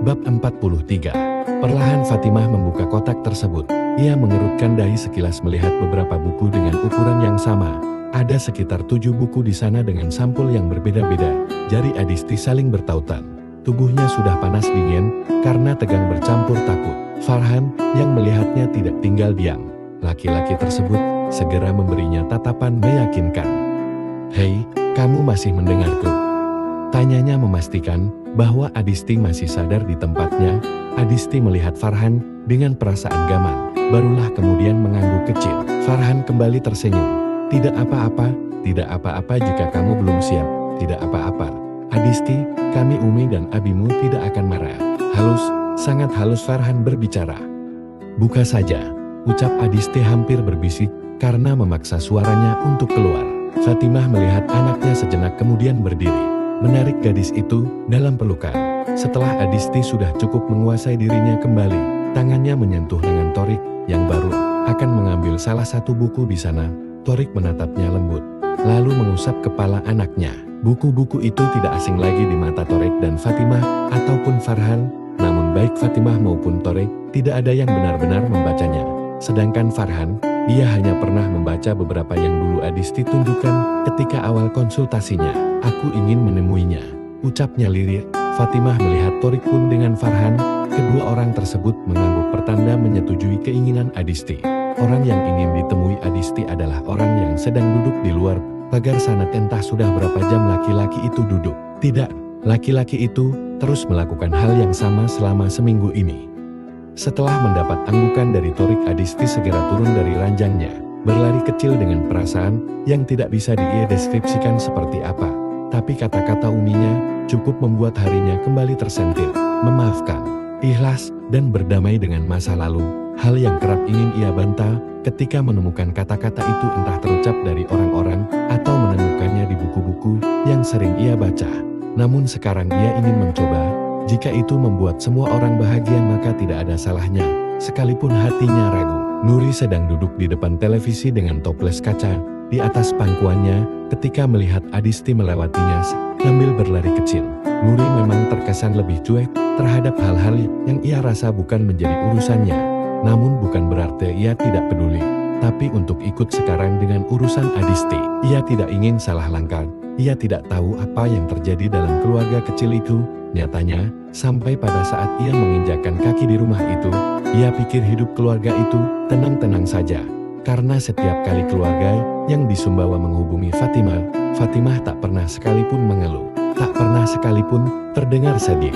Bab 43. Perlahan Fatimah membuka kotak tersebut. Ia mengerutkan dahi sekilas melihat beberapa buku dengan ukuran yang sama. Ada sekitar 7 buku di sana dengan sampul yang berbeda-beda. Jari Adisti saling bertautan. Tubuhnya sudah panas dingin karena tegang bercampur takut. Farhan yang melihatnya tidak tinggal diam. Laki-laki tersebut segera memberinya tatapan meyakinkan. "Hei, kamu masih mendengarku?" Tanyanya memastikan bahwa Adisti masih sadar di tempatnya. Adisti melihat Farhan dengan perasaan gamang. Barulah kemudian mengangguk kecil. Farhan kembali tersenyum. "Tidak apa-apa, tidak apa-apa jika kamu belum siap. Tidak apa-apa. Adisti, kami Umi dan abimu tidak akan marah." Halus, sangat halus Farhan berbicara. "Buka saja," ucap Adisti hampir berbisik karena memaksa suaranya untuk keluar. Fatimah melihat anaknya sejenak kemudian berdiri, menarik gadis itu dalam pelukan. Setelah Adisti sudah cukup menguasai dirinya kembali, tangannya menyentuh lengan Torik yang baru akan mengambil salah satu buku di sana. Torik menatapnya lembut, lalu mengusap kepala anaknya. Buku-buku itu tidak asing lagi di mata Torik dan Fatimah ataupun Farhan, namun baik Fatimah maupun Torik tidak ada yang benar-benar membacanya. Sedangkan Farhan, ia hanya pernah membaca beberapa yang dulu Adisti tunjukkan ketika awal konsultasinya. "Aku ingin menemuinya," ucapnya lirik. Fatimah melihat Torik pun dengan Farhan. Kedua orang tersebut mengangguk pertanda menyetujui keinginan Adisti. Orang yang ingin ditemui Adisti adalah orang yang sedang duduk di luar pagar sana. Entah sudah berapa jam laki-laki itu duduk. Tidak, laki-laki itu terus melakukan hal yang sama selama seminggu ini. Setelah mendapat anggukan dari Torik, Adisti segera turun dari ranjangnya, berlari kecil dengan perasaan yang tidak bisa dia deskripsikan seperti apa. Tapi kata-kata uminya cukup membuat harinya kembali tersentil. Memaafkan, ikhlas, dan berdamai dengan masa lalu. Hal yang kerap ingin ia bantah ketika menemukan kata-kata itu entah terucap dari orang-orang atau menemukannya di buku-buku yang sering ia baca. Namun sekarang ia ingin mencoba. Jika itu membuat semua orang bahagia maka tidak ada salahnya, sekalipun hatinya ragu. Nuri sedang duduk di depan televisi dengan toples kaca di atas pangkuannya ketika melihat Adisti melewatinya sambil berlari kecil. Nuri memang terkesan lebih cuek terhadap hal-hal yang ia rasa bukan menjadi urusannya. Namun bukan berarti ia tidak peduli. Tapi untuk ikut sekarang dengan urusan Adisti, ia tidak ingin salah langkah. Ia tidak tahu apa yang terjadi dalam keluarga kecil itu. Nyatanya, sampai pada saat ia menginjakkan kaki di rumah itu, ia pikir hidup keluarga itu tenang-tenang saja. Karena setiap kali keluarga yang di Sumbawa menghubungi Fatimah, Fatimah tak pernah sekalipun mengeluh, tak pernah sekalipun terdengar sedih.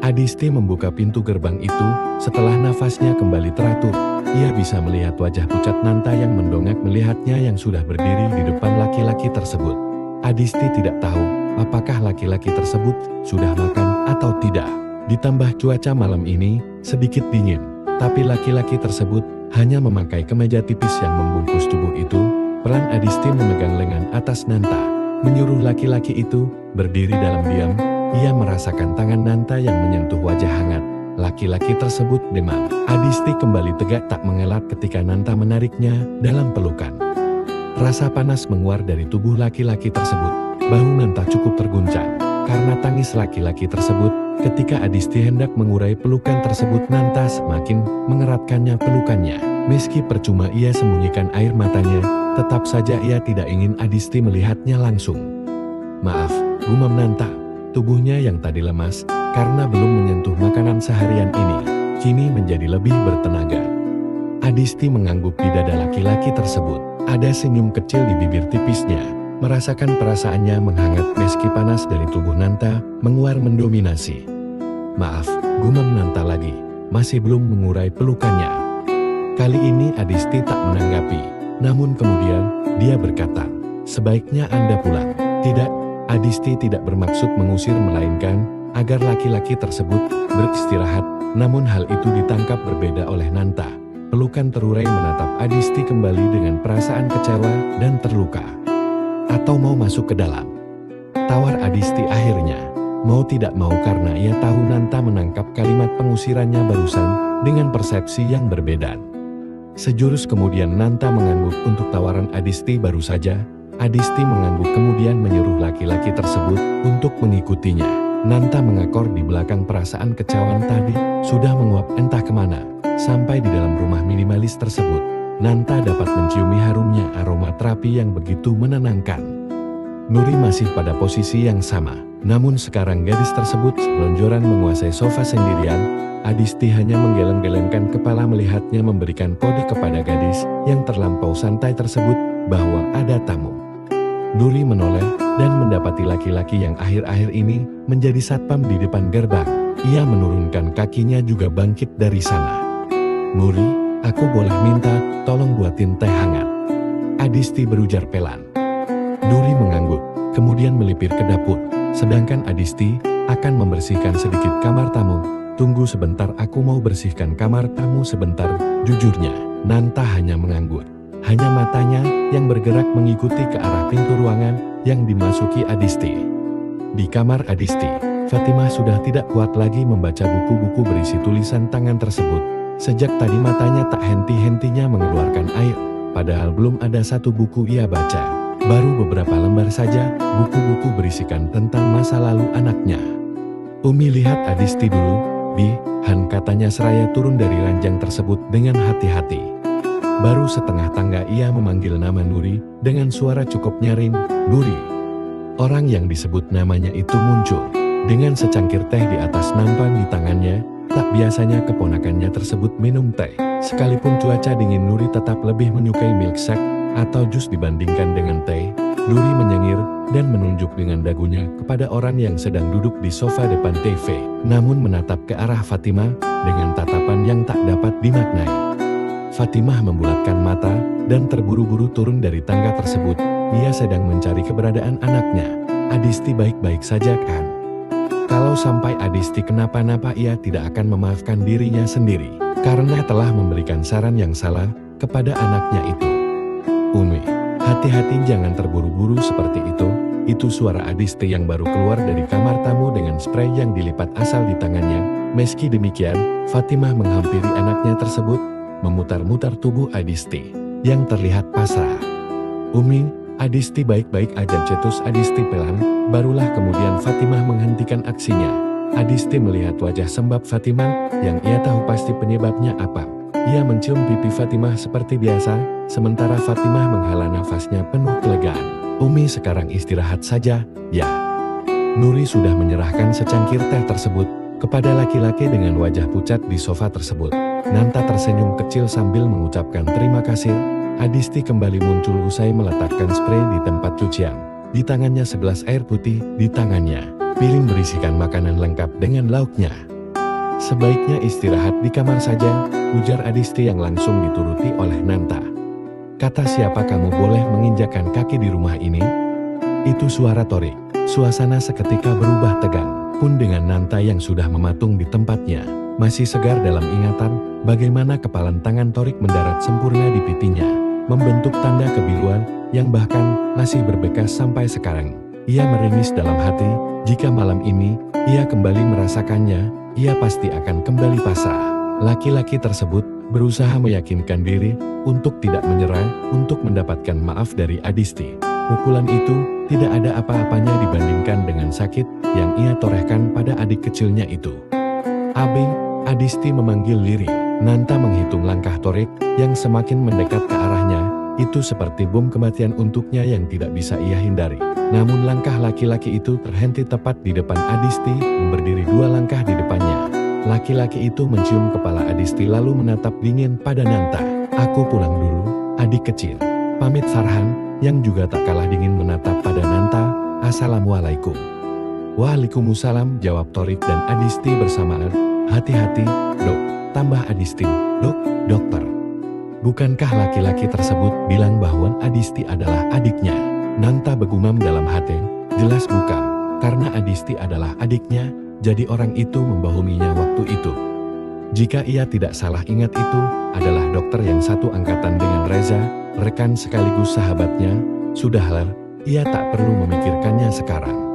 Adisti membuka pintu gerbang itu, setelah nafasnya kembali teratur, ia bisa melihat wajah pucat Nanta yang mendongak melihatnya yang sudah berdiri di depan laki-laki tersebut. Adisti tidak tahu apakah laki-laki tersebut sudah makan atau tidak. Ditambah cuaca malam ini sedikit dingin, tapi laki-laki tersebut hanya memakai kemeja tipis yang membungkus tubuh itu. Pelan Adisti memegang lengan atas Nanta, menyuruh laki-laki itu berdiri dalam diam. Ia merasakan tangan Nanta yang menyentuh wajah hangat. Laki-laki tersebut demam. Adisti kembali tegak tak mengelak ketika Nanta menariknya dalam pelukan. Rasa panas menguar dari tubuh laki-laki tersebut. Bahu Nanta cukup terguncang karena tangis laki-laki tersebut. Ketika Adisti hendak mengurai pelukan tersebut, Nanta semakin mengeratkannya pelukannya. Meski percuma ia sembunyikan air matanya, tetap saja ia tidak ingin Adisti melihatnya langsung. "Maaf," gumam Nanta. Tubuhnya yang tadi lemas karena belum menyentuh makanan seharian ini, kini menjadi lebih bertenaga. Adisti mengangguk di dada laki-laki tersebut. Ada senyum kecil di bibir tipisnya. Merasakan perasaannya menghangat meski panas dari tubuh Nanta menguar mendominasi. "Maaf," gumam Nanta lagi, masih belum mengurai pelukannya. Kali ini Adisti tak menanggapi. Namun kemudian dia berkata, "Sebaiknya Anda pulang." "Tidak," Adisti tidak bermaksud mengusir melainkan agar laki-laki tersebut beristirahat. Namun hal itu ditangkap berbeda oleh Nanta. Pelukan terurai menatap Adisti kembali dengan perasaan kecewa dan terluka. "Atau mau masuk ke dalam?" tawar Adisti akhirnya. Mau tidak mau karena ia tahu Nanta menangkap kalimat pengusirannya barusan dengan persepsi yang berbeda. Sejurus kemudian Nanta mengangguk untuk tawaran Adisti baru saja. Adisti mengangguk kemudian menyuruh laki-laki tersebut untuk mengikutinya. Nanta mengakor di belakang perasaan kecewaan tadi, sudah menguap entah kemana. Sampai di dalam rumah minimalis tersebut, Nanta dapat menciumi harumnya aroma terapi yang begitu menenangkan. Nuri masih pada posisi yang sama, namun sekarang gadis tersebut selonjoran menguasai sofa sendirian. Adisti hanya menggeleng-gelengkan kepala melihatnya memberikan kode kepada gadis yang terlampau santai tersebut bahwa ada tamu. Nuri menoleh dan mendapati laki-laki yang akhir-akhir ini menjadi satpam di depan gerbang. Ia menurunkan kakinya juga bangkit dari sana. "Nuri, aku boleh minta tolong buatin teh hangat?" Adisti berujar pelan. Nuri mengangguk, kemudian melipir ke dapur. Sedangkan Adisti akan membersihkan sedikit kamar tamu. "Tunggu sebentar, aku mau bersihkan kamar tamu sebentar." Jujurnya, Nanta hanya mengangguk. Hanya matanya yang bergerak mengikuti ke arah pintu ruangan yang dimasuki Adisti. Di kamar Adisti, Fatimah sudah tidak kuat lagi membaca buku-buku berisi tulisan tangan tersebut. Sejak tadi matanya tak henti-hentinya mengeluarkan air, padahal belum ada satu buku ia baca. Baru beberapa lembar saja, buku-buku berisikan tentang masa lalu anaknya. "Umi, lihat Adisti dulu, Bi," Han katanya seraya turun dari ranjang tersebut dengan hati-hati. Baru setengah tangga ia memanggil nama Nuri dengan suara cukup nyaring, "Nuri." Orang yang disebut namanya itu muncul dengan secangkir teh di atas nampan di tangannya. Tak biasanya keponakannya tersebut minum teh. Sekalipun cuaca dingin, Nuri tetap lebih menyukai milkshake atau jus dibandingkan dengan teh. Nuri menyengir dan menunjuk dengan dagunya kepada orang yang sedang duduk di sofa depan TV, namun menatap ke arah Fatimah dengan tatapan yang tak dapat dimaknai. Fatimah membulatkan mata dan terburu-buru turun dari tangga tersebut. Ia sedang mencari keberadaan anaknya. "Adisti baik-baik saja kan? Kalau sampai Adisti kenapa-napa, ia tidak akan memaafkan dirinya sendiri karena telah memberikan saran yang salah kepada anaknya itu." "Umi, hati-hati, jangan terburu-buru seperti itu." Itu suara Adisti yang baru keluar dari kamar tamu dengan spray yang dilipat asal di tangannya. Meski demikian, Fatimah menghampiri anaknya tersebut, memutar-mutar tubuh Adisti yang terlihat pasrah. "Umi, Adisti baik-baik aja," cetus Adisti pelan. Barulah kemudian Fatimah menghentikan aksinya. Adisti melihat wajah sembab Fatimah yang ia tahu pasti penyebabnya apa. Ia mencium pipi Fatimah seperti biasa, sementara Fatimah menghela nafasnya penuh kelegaan. "Umi sekarang istirahat saja, ya." Nuri sudah menyerahkan secangkir teh tersebut kepada laki-laki dengan wajah pucat di sofa tersebut. Nanta tersenyum kecil sambil mengucapkan terima kasih. Adisti kembali muncul usai meletakkan spray di tempat cucian. Di tangannya segelas air putih, di tangannya piring berisikan makanan lengkap dengan lauknya. "Sebaiknya istirahat di kamar saja," ujar Adisti yang langsung dituruti oleh Nanta. "Kata siapa kamu boleh menginjakkan kaki di rumah ini?" Itu suara Torik. Suasana seketika berubah tegang, pun dengan Nanta yang sudah mematung di tempatnya. Masih segar dalam ingatan bagaimana kepalan tangan Torik mendarat sempurna di pipinya, membentuk tanda kebiruan yang bahkan masih berbekas sampai sekarang. Ia meringis dalam hati, jika malam ini ia kembali merasakannya, ia pasti akan kembali pasrah. Laki-laki tersebut berusaha meyakinkan diri untuk tidak menyerah, untuk mendapatkan maaf dari Adisti. Pukulan itu tidak ada apa-apanya dibandingkan dengan sakit yang ia torehkan pada adik kecilnya itu. "Abi," Adisti memanggil lirih. Nanta menghitung langkah Torik yang semakin mendekat ke arahnya. Itu seperti bom kematian untuknya yang tidak bisa ia hindari. Namun langkah laki-laki itu terhenti tepat di depan Adisti, berdiri 2 langkah di depannya. Laki-laki itu mencium kepala Adisti lalu menatap dingin pada Nanta. "Aku pulang dulu, adik kecil," pamit Farhan, yang juga tak kalah dingin menatap pada Nanta. "Assalamualaikum." "Waalaikumsalam," jawab Torik dan Adisti bersamaan. "Hati-hati, Dok," tambah Adisti. Dokter." Bukankah laki-laki tersebut bilang bahwa Adisti adalah adiknya? Nanta bergumam dalam hati, jelas bukan. Karena Adisti adalah adiknya, jadi orang itu membohonginya waktu itu. Jika ia tidak salah ingat, itu adalah dokter yang satu angkatan dengan Reza, rekan sekaligus sahabatnya. Sudahlah, ia tak perlu memikirkannya sekarang.